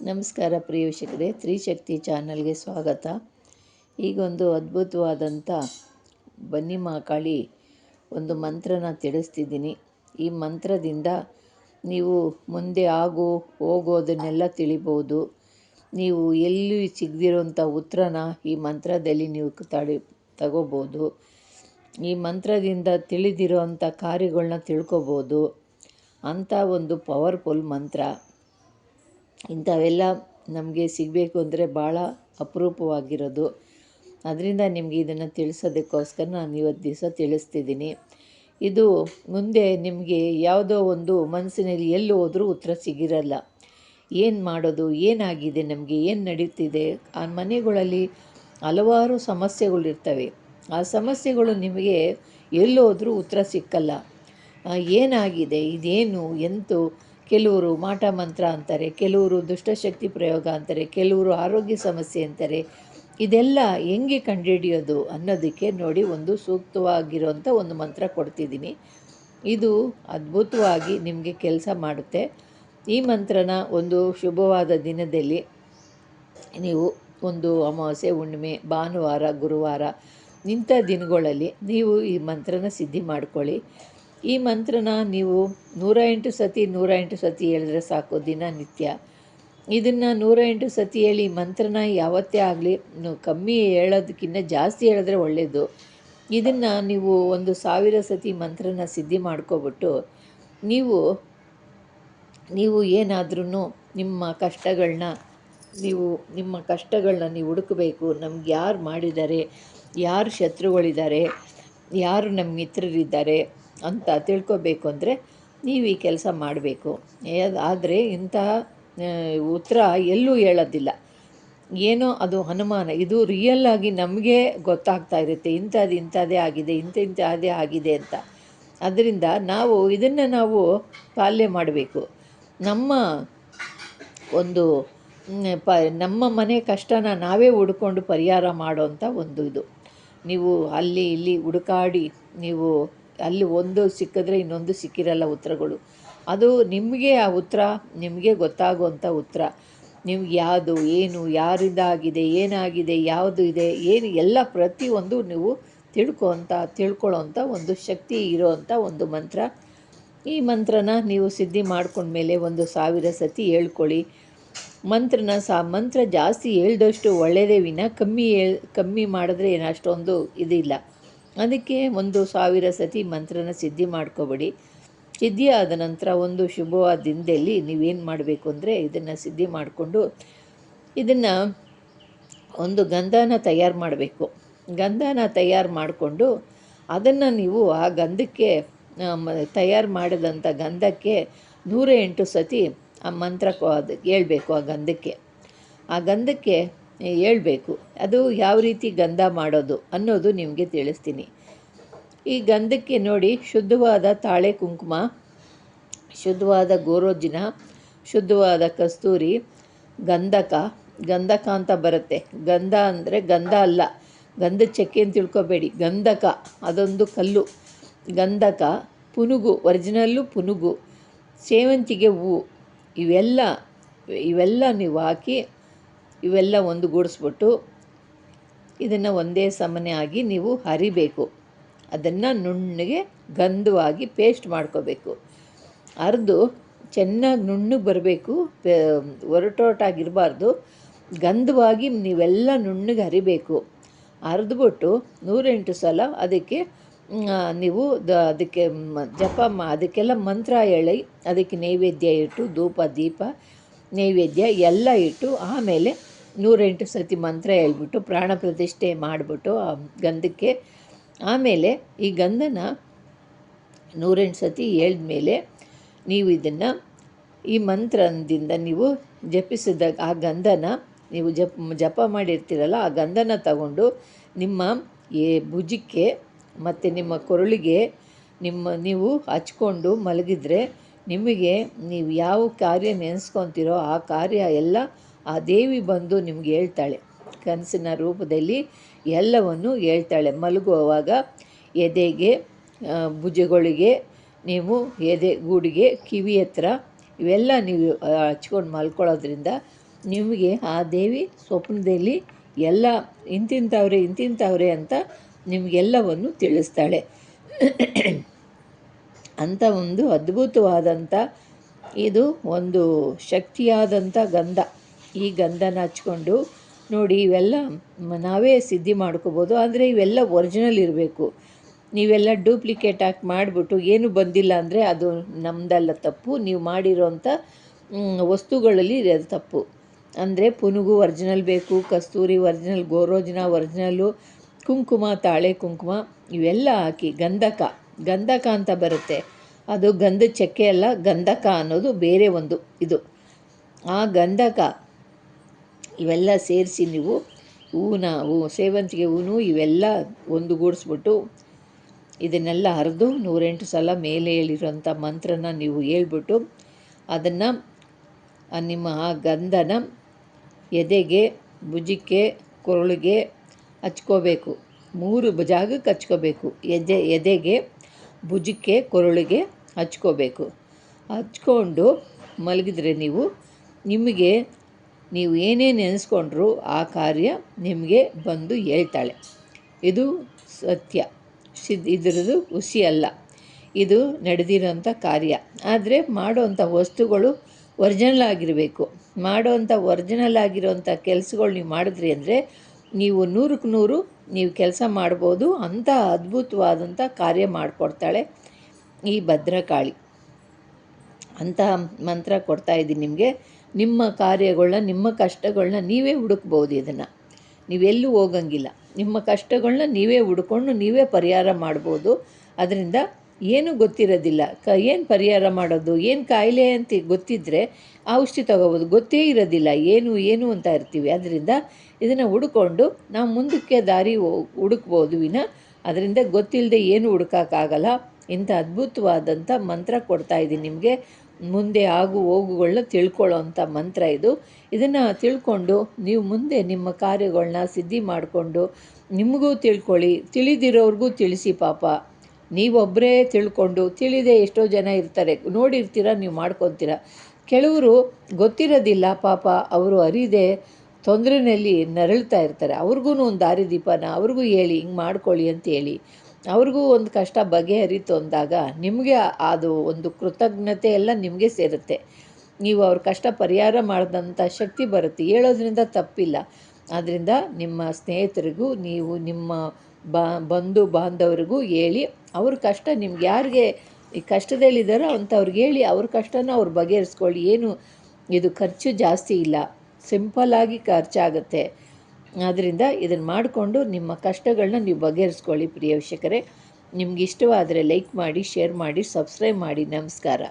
ನಮಸ್ಕಾರ ಪ್ರಿಯ ವೀಕ್ಷಕರೇ, ತ್ರಿಶಕ್ತಿ ಚಾನಲ್ಗೆ ಸ್ವಾಗತ. ಈಗೊಂದು ಅದ್ಭುತವಾದಂಥ ಬನ್ನಿ ಮಹಾಕಾಳಿ ಒಂದು ಮಂತ್ರನ ತಿಳಿಸ್ತಿದ್ದೀನಿ. ಈ ಮಂತ್ರದಿಂದ ನೀವು ಮುಂದೆ ಹೋಗೋದನ್ನೆಲ್ಲ ತಿಳಿಬೋದು. ನೀವು ಎಲ್ಲಿ ಸಿಗದಿರೋಂಥ ಉತ್ತರನ ಈ ಮಂತ್ರದಲ್ಲಿ ನೀವು ತಗೋಬೋದು. ಈ ಮಂತ್ರದಿಂದ ತಿಳಿದಿರೋಂಥ ಕಾರ್ಯಗಳನ್ನ ತಿಳ್ಕೊಬೋದು. ಅಂಥ ಒಂದು ಪವರ್ಫುಲ್ ಮಂತ್ರ. ಇಂಥವೆಲ್ಲ ನಮಗೆ ಸಿಗಬೇಕು ಅಂದರೆ ಭಾಳ ಅಪರೂಪವಾಗಿರೋದು. ಅದರಿಂದ ನಿಮಗೆ ಇದನ್ನು ತಿಳಿಸೋದಕ್ಕೋಸ್ಕರ ನಾನು ಇವತ್ತು ದಿವಸ ತಿಳಿಸ್ತಿದ್ದೀನಿ. ಇದು ಮುಂದೆ ನಿಮಗೆ ಯಾವುದೋ ಒಂದು ಮನಸ್ಸಿನಲ್ಲಿ ಎಲ್ಲಿ ಹೋದರೂ ಉತ್ತರ ಸಿಗಿರಲ್ಲ. ಏನು ಮಾಡೋದು, ಏನಾಗಿದೆ, ನಮಗೆ ಏನು ನಡೀತಿದೆ, ಆ ಮನೆಗಳಲ್ಲಿ ಹಲವಾರು ಸಮಸ್ಯೆಗಳಿರ್ತವೆ. ಆ ಸಮಸ್ಯೆಗಳು ನಿಮಗೆ ಎಲ್ಲೋದ್ರೂ ಉತ್ತರ ಸಿಕ್ಕಲ್ಲ. ಏನಾಗಿದೆ, ಇದೇನು, ಎಂತು, ಕೆಲವರು ಮಾಟ ಮಂತ್ರ ಅಂತಾರೆ, ಕೆಲವರು ದುಷ್ಟಶಕ್ತಿ ಪ್ರಯೋಗ ಅಂತಾರೆ, ಕೆಲವರು ಆರೋಗ್ಯ ಸಮಸ್ಯೆ ಅಂತಾರೆ. ಇದೆಲ್ಲ ಹೆಂಗೆ ಕಂಡುಹಿಡಿಯೋದು ಅನ್ನೋದಕ್ಕೆ ನೋಡಿ ಒಂದು ಸೂಕ್ತವಾಗಿರೋಂಥ ಒಂದು ಮಂತ್ರ ಕೊಡ್ತಿದ್ದೀನಿ. ಇದು ಅದ್ಭುತವಾಗಿ ನಿಮಗೆ ಕೆಲಸ ಮಾಡುತ್ತೆ. ಈ ಮಂತ್ರನ ಒಂದು ಶುಭವಾದ ದಿನದಲ್ಲಿ ನೀವು ಒಂದು ಅಮಾವಾಸ್ಯೆ, ಹುಣ್ಣಿಮೆ, ಭಾನುವಾರ, ಗುರುವಾರ ಇಂಥ ದಿನಗಳಲ್ಲಿ ನೀವು ಈ ಮಂತ್ರನ ಸಿದ್ಧಿ ಮಾಡ್ಕೊಳ್ಳಿ. ಈ ಮಂತ್ರನ ನೀವು 108 ಸತಿ ಹೇಳಿದ್ರೆ ಸಾಕು, ದಿನನಿತ್ಯ. ಇದನ್ನು 108 ಸತಿ ಹೇಳಿ ಮಂತ್ರನ ಯಾವತ್ತೇ ಆಗಲಿ, ಕಮ್ಮಿ ಹೇಳೋದಕ್ಕಿಂತ ಜಾಸ್ತಿ ಹೇಳಿದ್ರೆ ಒಳ್ಳೆಯದು. ಇದನ್ನು ನೀವು 1000 ಸತಿ ಮಂತ್ರನ ಸಿದ್ಧಿ ಮಾಡ್ಕೊಬಿಟ್ಟು ನೀವು ಏನಾದ್ರೂ ನಿಮ್ಮ ಕಷ್ಟಗಳನ್ನ ನೀವು ಹುಡುಕಬೇಕು. ನಮ್ಗೆ ಯಾರು ಮಾಡಿದ್ದಾರೆ, ಯಾರು ಶತ್ರುಗಳಿದ್ದಾರೆ, ಯಾರು ನಮ್ಮ ಮಿತ್ರರಿದ್ದಾರೆ ಅಂತ ತಿಳ್ಕೊಬೇಕು ಅಂದರೆ ನೀವು ಈ ಕೆಲಸ ಮಾಡಬೇಕು. ಆದರೆ ಇಂತಹ ಉತ್ತರ ಎಲ್ಲೂ ಹೇಳೋದಿಲ್ಲ. ಏನೋ ಅದು ಅನುಮಾನ, ಇದು ರಿಯಲ್ಲಾಗಿ ನಮಗೆ ಗೊತ್ತಾಗ್ತಾ ಇರುತ್ತೆ, ಇಂಥದ್ದೇ ಆಗಿದೆ, ಇಂಥದ್ದೇ ಆಗಿದೆ ಅಂತ. ಅದರಿಂದ ನಾವು ಪಾಲನೆ ಮಾಡಬೇಕು. ನಮ್ಮ ಮನೆ ಕಷ್ಟನ ನಾವೇ ಹುಡ್ಕೊಂಡು ಪರಿಹಾರ ಮಾಡೋಂಥ ಒಂದು ಇದು. ನೀವು ಅಲ್ಲಿ ಇಲ್ಲಿ ಹುಡುಕಾಡಿ, ನೀವು ಅಲ್ಲಿ ಒಂದು ಸಿಕ್ಕಿದ್ರೆ ಇನ್ನೊಂದು ಸಿಕ್ಕಿರಲ್ಲ ಉತ್ತರಗಳು. ಅದು ನಿಮಗೆ ಆ ಉತ್ತರ ನಿಮಗೆ ಗೊತ್ತಾಗುವಂಥ ಉತ್ತರ. ನಿಮ್ಗೆ ಯಾವುದು, ಏನು, ಯಾರಿಂದ ಆಗಿದೆ, ಏನಾಗಿದೆ, ಯಾವುದು ಇದೆ, ಏನು ಎಲ್ಲ ಪ್ರತಿಯೊಂದು ನೀವು ತಿಳ್ಕೊಳ್ಳೋಂಥ ಒಂದು ಶಕ್ತಿ ಇರೋವಂಥ ಒಂದು ಮಂತ್ರ. ಈ ಮಂತ್ರನ ನೀವು ಸಿದ್ಧಿ ಮಾಡ್ಕೊಂಡ್ಮೇಲೆ 1000 ಸತಿ ಹೇಳ್ಕೊಳ್ಳಿ. ಮಂತ್ರ ಜಾಸ್ತಿ ಹೇಳ್ದಷ್ಟು ಒಳ್ಳೆಯದೇ ವಿನ ಕಮ್ಮಿ ಮಾಡಿದ್ರೆ ಏನು ಅಷ್ಟೊಂದು ಇದಿಲ್ಲ. ಅದಕ್ಕೆ 1000 ಸತಿ ಮಂತ್ರನ ಸಿದ್ಧಿ ಮಾಡ್ಕೊಬೇಡಿ. ಸಿದ್ಧಿ ಆದ ನಂತರ ಒಂದು ಶುಭವಾದ ದಿನದಲ್ಲಿ ನೀವೇನು ಮಾಡಬೇಕು ಅಂದರೆ, ಇದನ್ನು ಸಿದ್ಧಿ ಮಾಡಿಕೊಂಡು ಇದನ್ನು ಒಂದು ಗಂಧನ ತಯಾರು ಮಾಡಬೇಕು. ಗಂಧನ ತಯಾರು ಮಾಡಿಕೊಂಡು ಅದನ್ನು ನೀವು ಆ ಗಂಧಕ್ಕೆ ತಯಾರು ಮಾಡಿದಂಥ ಗಂಧಕ್ಕೆ 108 ಸತಿ ಆ ಮಂತ್ರ ಹೇಳ್ಬೇಕು. ಆ ಗಂಧಕ್ಕೆ ಹೇಳ್ಬೇಕು. ಅದು ಯಾವ ರೀತಿ ಗಂಧ ಮಾಡೋದು ಅನ್ನೋದು ನಿಮಗೆ ತಿಳಿಸ್ತೀನಿ. ಈ ಗಂಧಕ್ಕೆ ನೋಡಿ, ಶುದ್ಧವಾದ ತಾಳೆ ಕುಂಕುಮ, ಶುದ್ಧವಾದ ಗೋರೋಜಿನ, ಶುದ್ಧವಾದ ಕಸ್ತೂರಿ, ಗಂಧಕ ಅಂತ ಬರುತ್ತೆ. ಗಂಧ ಅಂದರೆ ಗಂಧ ಅಲ್ಲ, ಗಂಧದ ಚಕ್ಕೆ ಅಂತ ತಿಳ್ಕೊಬೇಡಿ, ಗಂಧಕ ಅದೊಂದು ಕಲ್ಲು. ಗಂಧಕ, ಪುನುಗು, ಒರಿಜಿನಲ್ಲು ಪುನುಗು, ಸೇವಂತಿಗೆ ಹೂವು, ಇವೆಲ್ಲ ನೀವು ಹಾಕಿ ಇವೆಲ್ಲ ಒಂದುಗೂಡಿಸ್ಬಿಟ್ಟು ಇದನ್ನು ಒಂದೇ ಸಮನೆ ಆಗಿ ನೀವು ಹರಿಬೇಕು. ಅದನ್ನು ನುಣ್ಣಗೆ ಗಂಧವಾಗಿ ಪೇಸ್ಟ್ ಮಾಡ್ಕೋಬೇಕು. ಅರ್ದು ಚೆನ್ನಾಗಿ ನುಣ್ಣಗೆ ಬರಬೇಕು, ಒರಟೊರಟಾಗಿರಬಾರ್ದು. ಗಂಧವಾಗಿ ನೀವೆಲ್ಲ ನುಣ್ಣಗೆ ಹರಿಬೇಕು. ಅರ್ದ್ಬಿಟ್ಟು 108 ಸಲ ಅದಕ್ಕೆ ನೀವು ಅದಕ್ಕೆ ಅದಕ್ಕೆಲ್ಲ ಮಂತ್ರ ಹೇಳಿ, ಅದಕ್ಕೆ ನೈವೇದ್ಯ ಇಟ್ಟು, ಧೂಪ ದೀಪ ನೈವೇದ್ಯ ಎಲ್ಲ ಇಟ್ಟು, ಆಮೇಲೆ 108 ಸತಿ ಮಂತ್ರ ಹೇಳ್ಬಿಟ್ಟು ಪ್ರಾಣ ಪ್ರತಿಷ್ಠೆ ಮಾಡಿಬಿಟ್ಟು ಆ ಗಂಧಕ್ಕೆ, ಆಮೇಲೆ ಈ ಗಂಧನ 108 ಸತಿ ಹೇಳಿದ್ಮೇಲೆ ನೀವು ಇದನ್ನು ಈ ಮಂತ್ರದಿಂದ ನೀವು ಜಪಿಸಿದ ಆ ಗಂಧನ ನೀವು ಜಪ ಮಾಡಿರ್ತೀರಲ್ಲ, ಆ ಗಂಧನ ತಗೊಂಡು ನಿಮ್ಮ ಭುಜಕ್ಕೆ ಮತ್ತು ನಿಮ್ಮ ಕೊರಳಿಗೆ ನೀವು ಹಚ್ಕೊಂಡು ಮಲಗಿದ್ರೆ, ನಿಮಗೆ ನೀವು ಯಾವ ಕಾರ್ಯ ನೆನೆಸ್ಕೊತೀರೋ ಆ ಕಾರ್ಯ ಎಲ್ಲ ಆ ದೇವಿ ಬಂದು ನಿಮ್ಗೆ ಹೇಳ್ತಾಳೆ. ಕನಸಿನ ರೂಪದಲ್ಲಿ ಎಲ್ಲವನ್ನು ಹೇಳ್ತಾಳೆ. ಮಲಗುವಾಗ ಎದೆಗೆ, ಭುಜಗಳಿಗೆ, ನೀವು ಎದೆ ಗೂಡಿಗೆ, ಕಿವಿ ಹತ್ರ ಇವೆಲ್ಲ ನೀವು ಹಚ್ಕೊಂಡು ಮಲ್ಕೊಳ್ಳೋದ್ರಿಂದ ನಿಮಗೆ ಆ ದೇವಿ ಸ್ವಪ್ನದಲ್ಲಿ ಎಲ್ಲ ಇಂತಿಂಥವ್ರೆ ಅಂತ ನಿಮಗೆಲ್ಲವನ್ನು ತಿಳಿಸ್ತಾಳೆ. ಅಂಥ ಒಂದು ಅದ್ಭುತವಾದಂಥ ಇದು ಒಂದು ಶಕ್ತಿಯಾದಂಥ ಗಂಧ. ಈ ಗಂಧನ ಹಚ್ಕೊಂಡು ನೋಡಿ, ಇವೆಲ್ಲ ನಾವೇ ಸಿದ್ಧಿ ಮಾಡ್ಕೋಬೋದು. ಆದರೆ ಇವೆಲ್ಲ ಒರಿಜಿನಲ್ ಇರಬೇಕು. ನೀವೆಲ್ಲ ಡೂಪ್ಲಿಕೇಟ್ ಹಾಕಿ ಮಾಡಿಬಿಟ್ಟು ಏನು ಬಂದಿಲ್ಲ ಅಂದರೆ ಅದು ನಮ್ಮದಲ್ಲ ತಪ್ಪು, ನೀವು ಮಾಡಿರೋಂಥ ವಸ್ತುಗಳಲ್ಲಿ ಅದು ತಪ್ಪು. ಅಂದರೆ ಪುನುಗು ಒರಿಜಿನಲ್ ಬೇಕು, ಕಸ್ತೂರಿ ಒರಿಜಿನಲ್, ಗೋರೋಜಿನ ಒರಿಜಿನಲ್ಲು, ಕುಂಕುಮ, ತಾಳೆ ಕುಂಕುಮ ಇವೆಲ್ಲ ಹಾಕಿ ಗಂಧಕ ಅಂತ ಬರುತ್ತೆ. ಅದು ಗಂಧದ ಚಕ್ಕೆ ಅಲ್ಲ, ಗಂಧಕ ಅನ್ನೋದು ಬೇರೆ ಒಂದು ಇದು. ಆ ಗಂಧಕ ಇವೆಲ್ಲ ಸೇರಿಸಿ ನೀವು ಸೇವಂತಿಗೆ ಹೂವು ಇವೆಲ್ಲ ಒಂದುಗೂಡಿಸ್ಬಿಟ್ಟು ಇದನ್ನೆಲ್ಲ ಹರಿದು 108 ಸಲ ಮೇಲೆ ಹೇಳಿರೋಂಥ ಮಂತ್ರನ ನೀವು ಹೇಳ್ಬಿಟ್ಟು ಅದನ್ನು ನಿಮ್ಮ ಆ ಗಂಧನ ಎದೆಗೆ, ಭುಜಕ್ಕೆ, ಕೊರಳಿಗೆ ಹಚ್ಕೋಬೇಕು. 3 ಜಾಗಕ್ಕೆ ಹಚ್ಕೋಬೇಕು. ಎದೆಗೆ, ಭುಜಕ್ಕೆ, ಕೊರಳಿಗೆ ಹಚ್ಕೋಬೇಕು. ಹಚ್ಕೊಂಡು ಮಲಗಿದ್ರೆ ನಿಮಗೆ ನೀವು ಏನೇನು ನೆನೆಸ್ಕೊಂಡ್ರು ಆ ಕಾರ್ಯ ನಿಮಗೆ ಬಂದು ಹೇಳ್ತಾಳೆ. ಇದು ಸತ್ಯ, ಇದರದ್ದು ಹುಸಿ ಅಲ್ಲ, ಇದು ನಡೆದಿರೋಂಥ ಕಾರ್ಯ. ಆದರೆ ಮಾಡೋವಂಥ ವಸ್ತುಗಳು ಒರಿಜಿನಲ್ ಆಗಿರಬೇಕು. ಮಾಡೋವಂಥ ಒರಿಜಿನಲ್ ಆಗಿರೋವಂಥ ಕೆಲಸಗಳು ನೀವು ಮಾಡಿದ್ರಿ ಅಂದರೆ ನೀವು 100ಕ್ಕೆ 100 ನೀವು ಕೆಲಸ ಮಾಡ್ಬೋದು. ಅಂಥ ಅದ್ಭುತವಾದಂಥ ಕಾರ್ಯ ಮಾಡಿಕೊಡ್ತಾಳೆ ಈ ಭದ್ರಕಾಳಿ. ಅಂಥ ಮಂತ್ರ ಕೊಡ್ತಾಯಿದ್ದೀನಿ ನಿಮಗೆ. ನಿಮ್ಮ ಕಾರ್ಯಗಳನ್ನ, ನಿಮ್ಮ ಕಷ್ಟಗಳನ್ನ ನೀವೇ ಹುಡುಕ್ಬೋದು. ಇದನ್ನು ನೀವೆಲ್ಲೂ ಹೋಗಂಗಿಲ್ಲ. ನಿಮ್ಮ ಕಷ್ಟಗಳನ್ನ ನೀವೇ ಹುಡ್ಕೊಂಡು ನೀವೇ ಪರಿಹಾರ ಮಾಡ್ಬೋದು. ಅದರಿಂದ ಏನೂ ಗೊತ್ತಿರೋದಿಲ್ಲ. ಏನು ಪರಿಹಾರ ಮಾಡೋದು, ಏನು ಕಾಯಿಲೆ ಅಂತ ಗೊತ್ತಿದ್ದರೆ ಔಷಧಿ ತೊಗೋಬೋದು. ಗೊತ್ತೇ ಇರೋದಿಲ್ಲ ಏನು ಅಂತ ಇರ್ತೀವಿ. ಅದರಿಂದ ಇದನ್ನು ಹುಡ್ಕೊಂಡು ನಾವು ಮುಂದಕ್ಕೆ ದಾರಿ ಹುಡುಕ್ಬೋದು ಅದರಿಂದ ಗೊತ್ತಿಲ್ಲದೆ ಏನು ಹುಡುಕೋಕ್ಕಾಗಲ್ಲ. ಇಂಥ ಅದ್ಭುತವಾದಂಥ ಮಂತ್ರ ಕೊಡ್ತಾಯಿದ್ದೀನಿ ನಿಮಗೆ. ಮುಂದೆ ಆಗು ಹೋಗುಗಳನ್ನ ತಿಳ್ಕೊಳ್ಳೋ ಅಂಥ ಮಂತ್ರ ಇದು. ಇದನ್ನು ತಿಳ್ಕೊಂಡು ನೀವು ಮುಂದೆ ನಿಮ್ಮ ಕಾರ್ಯಗಳನ್ನ ಸಿದ್ಧಿ ಮಾಡಿಕೊಂಡು ನಿಮಗೂ ತಿಳ್ಕೊಳ್ಳಿ, ತಿಳಿದಿರೋರ್ಗೂ ತಿಳಿಸಿ. ಪಾಪ ನೀವೊಬ್ಬರೇ ತಿಳ್ಕೊಂಡು ತಿಳಿದೇ ಎಷ್ಟೋ ಜನ ಇರ್ತಾರೆ, ನೋಡಿರ್ತೀರ, ನೀವು ಮಾಡ್ಕೊತೀರ. ಕೆಲವರು ಗೊತ್ತಿರೋದಿಲ್ಲ ಪಾಪ, ಅವರು ಅರಿದೇ ತೊಂದರೆಯಲ್ಲಿ ನರಳ್ತಾ ಇರ್ತಾರೆ. ಅವ್ರಿಗೂ ಒಂದು ದಾರಿದೀಪನ ಅವ್ರಿಗೂ ಹೇಳಿ, ಹಿಂಗೆ ಮಾಡ್ಕೊಳ್ಳಿ ಅಂತ ಹೇಳಿ ಅವ್ರಿಗೂ ಒಂದು ಕಷ್ಟ ಬಗೆಹರಿತು ಅಂದಾಗ ನಿಮಗೆ ಅದು ಒಂದು ಕೃತಜ್ಞತೆ ಎಲ್ಲ ನಿಮಗೆ ಸೇರುತ್ತೆ. ನೀವು ಅವ್ರ ಕಷ್ಟ ಪರಿಹಾರ ಮಾಡಿದಂಥ ಶಕ್ತಿ ಬರುತ್ತೆ. ಹೇಳೋದ್ರಿಂದ ತಪ್ಪಿಲ್ಲ. ಆದ್ದರಿಂದ ನಿಮ್ಮ ಸ್ನೇಹಿತರಿಗೂ ನೀವು ನಿಮ್ಮ ಬಂಧು ಬಾಂಧವರಿಗೂ ಹೇಳಿ, ಅವ್ರ ಕಷ್ಟ ನಿಮ್ಗೆ ಯಾರಿಗೆ ಈ ಕಷ್ಟದಲ್ಲಿದ್ದಾರೋ ಅಂಥವ್ರಿಗೆ ಹೇಳಿ ಅವ್ರ ಕಷ್ಟನ ಅವ್ರು ಬಗೆಹರಿಸ್ಕೊಳ್ಳಿ. ಏನು ಇದು ಖರ್ಚು ಜಾಸ್ತಿ ಇಲ್ಲ, ಸಿಂಪಲ್ಲಾಗಿ ಖರ್ಚಾಗುತ್ತೆ. ಆದ್ದರಿಂದ ಇದನ್ನು ಮಾಡಿಕೊಂಡು ನಿಮ್ಮ ಕಷ್ಟಗಳನ್ನ ನೀವು ಬಗೆಹರಿಸ್ಕೊಳ್ಳಿ. ಪ್ರಿಯ ವೀಕ್ಷಕರೇ, ನಿಮ್ಗೆ ಇಷ್ಟವಾದರೆ ಲೈಕ್ ಮಾಡಿ, ಶೇರ್ ಮಾಡಿ, ಸಬ್ಸ್ಕ್ರೈಬ್ ಮಾಡಿ. ನಮಸ್ಕಾರ.